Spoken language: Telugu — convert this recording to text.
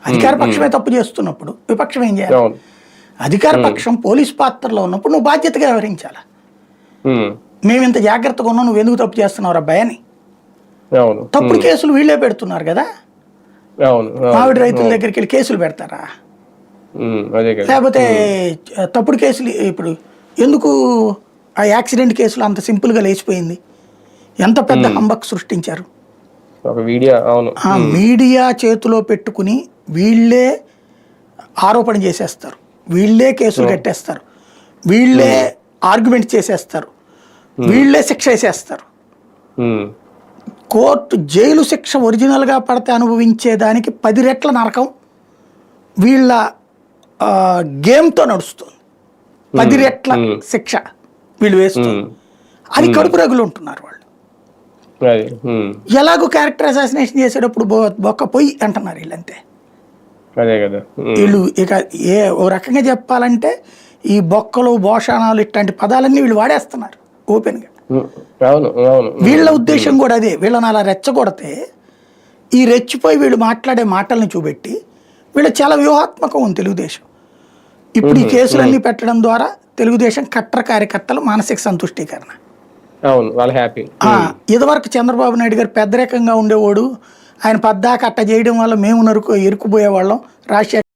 అధికార పక్షమే తప్పు చేస్తున్నప్పుడు విపక్షం ఏం చేయాలి? అధికార పక్షం పోలీస్ పాత్రలో ఉన్నప్పుడు నువ్వు బాధ్యతగా వ్యవహరించాలి. మేము ఇంత జాగ్రత్తగా ఉన్నాం, నువ్వు ఎందుకు తప్పు చేస్తున్నావు అబ్బాయి అని. తప్పుడు కేసులు వీళ్ళే పెడుతున్నారు కదా. మామిడి రైతుల దగ్గరికి వెళ్ళి కేసులు పెడతారా? లేకపోతే తప్పుడు కేసులు ఇప్పుడు ఎందుకు ఆ యాక్సిడెంట్ కేసులు అంత సింపుల్గా లేచిపోయింది? ఎంత పెద్ద హంబక్ సృష్టించారు. మీడియా చేతిలో పెట్టుకుని వీళ్ళే ఆరోపణ చేసేస్తారు, వీళ్ళే కేసులు కట్టేస్తారు, వీళ్ళే ఆర్గ్యుమెంట్ చేసేస్తారు, వీళ్ళే శిక్ష వేసేస్తారు. కోర్టు జైలు శిక్ష ఒరిజినల్గా పడితే అనుభవించేదానికి 10 రెట్ల నరకం వీళ్ళ గేమ్తో నడుస్తుంది. 10 రెట్ల శిక్ష వీళ్ళు వేస్తుంది. అది కడుపు రగులు ఉంటున్నారు వాళ్ళు. ఎలాగో క్యారెక్టర్ అసాసినేషన్ చేసేటప్పుడు బొక్క పొయ్యి అంటున్నారు వీళ్ళంతే. వీళ్ళు ఇక ఓ రకంగా చెప్పాలంటే ఈ బొక్కలు భోషణాలు ఇట్లాంటి పదాలన్నీ వీళ్ళు వాడేస్తున్నారు ఓపెన్గా. వీళ్ళ ఉద్దేశం కూడా అదే. వీళ్ళని అలా రెచ్చగొడితే ఈ రెచ్చిపోయి వీళ్ళు మాట్లాడే మాటల్ని చూపెట్టి వీళ్ళు చాలా వ్యూహాత్మకం ఉంది తెలుగుదేశం. ఇప్పుడు ఈ కేసులన్నీ పెట్టడం ద్వారా తెలుగుదేశం కట్టర్ కార్యకర్తలు మానసిక సంతుష్టీకరణ. ఇదివరకు చంద్రబాబు నాయుడు గారు పెద్ద రకంగా ఉండేవాడు, ఆయన పద్దాక అట్ట చేయడం వల్ల మేము ఇరుక్కుపోయేవాళ్ళం. రాజశేఖర్